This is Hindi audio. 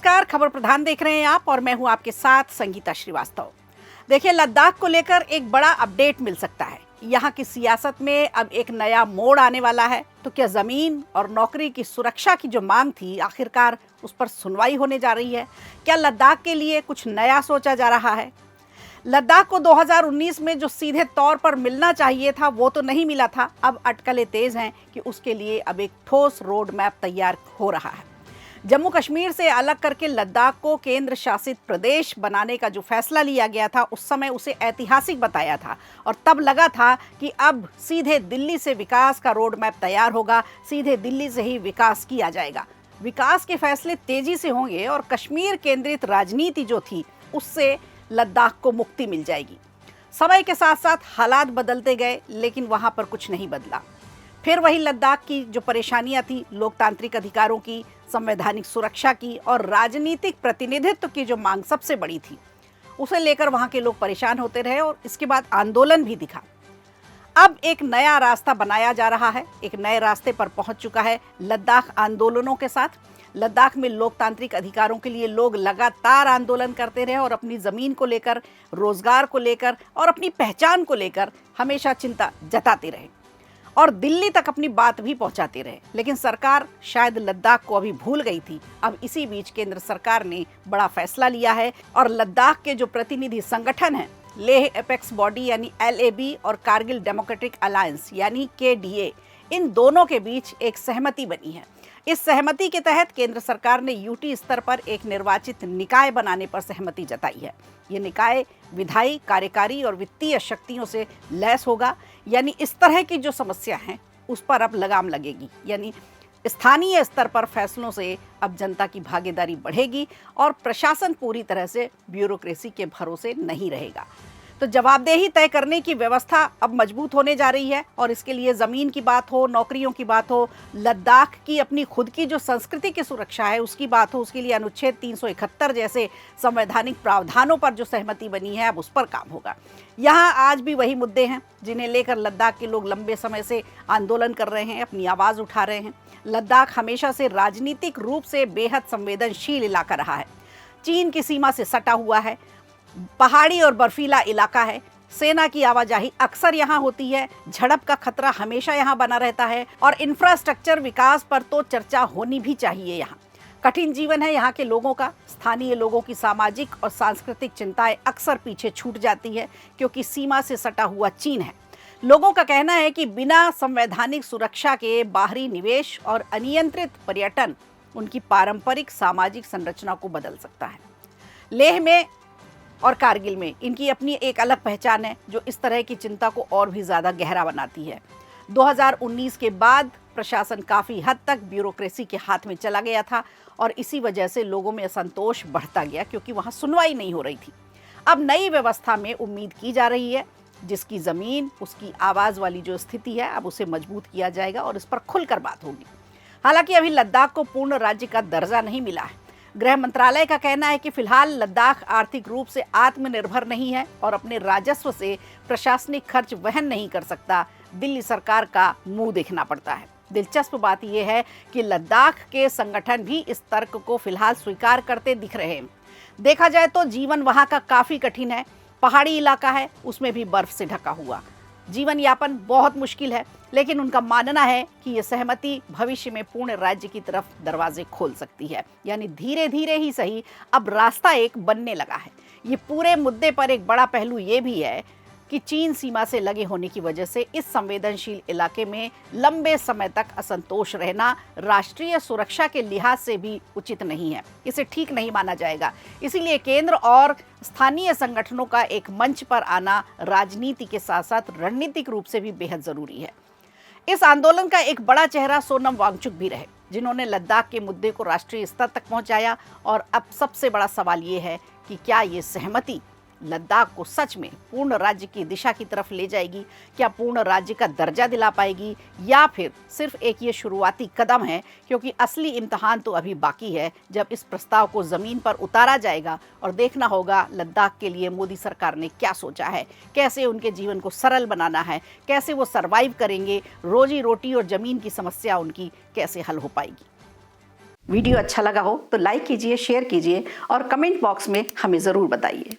नमस्कार, खबर प्रधान देख रहे हैं आप और मैं हूं आपके साथ संगीता श्रीवास्तव। देखिए, लद्दाख को लेकर एक बड़ा अपडेट मिल सकता है। यहाँ की सियासत में अब एक नया मोड़ आने वाला है। तो क्या जमीन और नौकरी की सुरक्षा की जो मांग थी, आखिरकार उस पर सुनवाई होने जा रही है? क्या लद्दाख के लिए कुछ नया सोचा जा रहा है? लद्दाख को 2019 में जो सीधे तौर पर मिलना चाहिए था वो तो नहीं मिला था। अब अटकलें तेज हैं कि उसके लिए अब एक ठोस रोड मैप तैयार हो रहा है। जम्मू कश्मीर से अलग करके लद्दाख को केंद्र शासित प्रदेश बनाने का जो फैसला लिया गया था, उस समय उसे ऐतिहासिक बताया था और तब लगा था कि अब सीधे दिल्ली से विकास का रोड मैप तैयार होगा, सीधे दिल्ली से ही विकास किया जाएगा। विकास के फैसले तेजी से होंगे और कश्मीर केंद्रित राजनीति जो थी उससे लद्दाख को मुक्ति मिल जाएगी। समय के साथ साथ हालात बदलते गए, लेकिन वहां पर कुछ नहीं बदला। फिर वही लद्दाख की जो परेशानियां थी, लोकतांत्रिक अधिकारों की, संवैधानिक सुरक्षा की और राजनीतिक प्रतिनिधित्व की जो मांग सबसे बड़ी थी, उसे लेकर वहां के लोग परेशान होते रहे और इसके बाद आंदोलन भी दिखा। अब एक नया रास्ता बनाया जा रहा है, एक नए रास्ते पर पहुंच चुका है लद्दाख आंदोलनों के साथ। लद्दाख में लोकतांत्रिक अधिकारों के लिए लोग लगातार आंदोलन करते रहे और अपनी ज़मीन को लेकर, रोजगार को लेकर और अपनी पहचान को लेकर हमेशा चिंता जताते रहे और दिल्ली तक अपनी बात भी पहुंचाते रहे। लेकिन सरकार शायद लद्दाख को अभी भूल गई थी। अब इसी बीच केंद्र सरकार ने बड़ा फैसला लिया है और लद्दाख के जो प्रतिनिधि संगठन हैं, लेह एपेक्स बॉडी यानी LAB और कारगिल डेमोक्रेटिक अलायंस यानी KDA, इन दोनों के बीच एक सहमति बनी है। इस सहमति के तहत केंद्र सरकार ने UT स्तर पर एक निर्वाचित निकाय बनाने पर सहमति जताई है। ये निकाय विधायी, कार्यकारी और वित्तीय शक्तियों से लैस होगा। यानी इस तरह की जो समस्या है उस पर अब लगाम लगेगी। यानी स्थानीय स्तर पर फैसलों से अब जनता की भागीदारी बढ़ेगी और प्रशासन पूरी तरह से ब्यूरोक्रेसी के भरोसे नहीं रहेगा। तो जवाबदेही तय करने की व्यवस्था अब मजबूत होने जा रही है और इसके लिए ज़मीन की बात हो, नौकरियों की बात हो, लद्दाख की अपनी खुद की जो संस्कृति की सुरक्षा है उसकी बात हो, उसके लिए अनुच्छेद 371 जैसे संवैधानिक प्रावधानों पर जो सहमति बनी है, अब उस पर काम होगा। यहाँ आज भी वही मुद्दे हैं जिन्हें लेकर लद्दाख के लोग लंबे समय से आंदोलन कर रहे हैं, अपनी आवाज़ उठा रहे हैं। लद्दाख हमेशा से राजनीतिक रूप से बेहद संवेदनशील इलाका रहा है। चीन की सीमा से सटा हुआ है, पहाड़ी और बर्फीला इलाका है, सेना की आवाजाही अक्सर यहाँ होती है, झड़प का खतरा हमेशा यहाँ बना रहता है और इंफ्रास्ट्रक्चर विकास पर तो चर्चा होनी भी चाहिए। यहाँ कठिन जीवन है यहाँ के लोगों का। स्थानीय लोगों की सामाजिक और सांस्कृतिक चिंताएं अक्सर पीछे छूट जाती है क्योंकि सीमा से सटा हुआ चीन है। लोगों का कहना है कि बिना संवैधानिक सुरक्षा के बाहरी निवेश और अनियंत्रित पर्यटन उनकी पारंपरिक सामाजिक संरचना को बदल सकता है। लेह में और कारगिल में इनकी अपनी एक अलग पहचान है जो इस तरह की चिंता को और भी ज़्यादा गहरा बनाती है। 2019 के बाद प्रशासन काफ़ी हद तक ब्यूरोक्रेसी के हाथ में चला गया था और इसी वजह से लोगों में असंतोष बढ़ता गया क्योंकि वहाँ सुनवाई नहीं हो रही थी। अब नई व्यवस्था में उम्मीद की जा रही है, जिसकी ज़मीन उसकी आवाज़ वाली जो स्थिति है, अब उसे मजबूत किया जाएगा और इस पर खुलकर बात होगी। हालांकि अभी लद्दाख को पूर्ण राज्य का दर्जा नहीं मिला है। गृह मंत्रालय का कहना है कि फिलहाल लद्दाख आर्थिक रूप से आत्मनिर्भर नहीं है और अपने राजस्व से प्रशासनिक खर्च वहन नहीं कर सकता। दिल्ली सरकार का मुंह देखना पड़ता है। दिलचस्प बात यह है कि लद्दाख के संगठन भी इस तर्क को फिलहाल स्वीकार करते दिख रहे हैं। देखा जाए तो जीवन वहाँ का काफ़ी कठिन है। पहाड़ी इलाका है, उसमें भी बर्फ से ढका हुआ, जीवन यापन बहुत मुश्किल है। लेकिन उनका मानना है कि ये सहमति भविष्य में पूर्ण राज्य की तरफ दरवाजे खोल सकती है। यानी धीरे धीरे ही सही, अब रास्ता एक बनने लगा है। ये पूरे मुद्दे पर एक बड़ा पहलू ये भी है कि चीन सीमा से लगे होने की वजह से इस संवेदनशील इलाके में लंबे समय तक असंतोष रहना राष्ट्रीय सुरक्षा के लिहाज से भी उचित नहीं है। इसे ठीक नहीं माना जाएगा। इसीलिए केंद्र और स्थानीय संगठनों का एक मंच पर आना राजनीति के साथ साथ रणनीतिक रूप से भी बेहद ज़रूरी है। इस आंदोलन का एक बड़ा चेहरा सोनम वांगचुक भी रहे, जिन्होंने लद्दाख के मुद्दे को राष्ट्रीय स्तर तक पहुंचाया। और अब सबसे बड़ा सवाल ये है कि क्या ये सहमति लद्दाख को सच में पूर्ण राज्य की दिशा की तरफ ले जाएगी? क्या पूर्ण राज्य का दर्जा दिला पाएगी या फिर सिर्फ एक ये शुरुआती कदम है? क्योंकि असली इम्तहान तो अभी बाकी है, जब इस प्रस्ताव को ज़मीन पर उतारा जाएगा और देखना होगा लद्दाख के लिए मोदी सरकार ने क्या सोचा है, कैसे उनके जीवन को सरल बनाना है, कैसे वो सर्वाइव करेंगे, रोजी रोटी और ज़मीन की समस्या उनकी कैसे हल हो पाएगी। वीडियो अच्छा लगा हो तो लाइक कीजिए, शेयर कीजिए और कमेंट बॉक्स में हमें ज़रूर बताइए।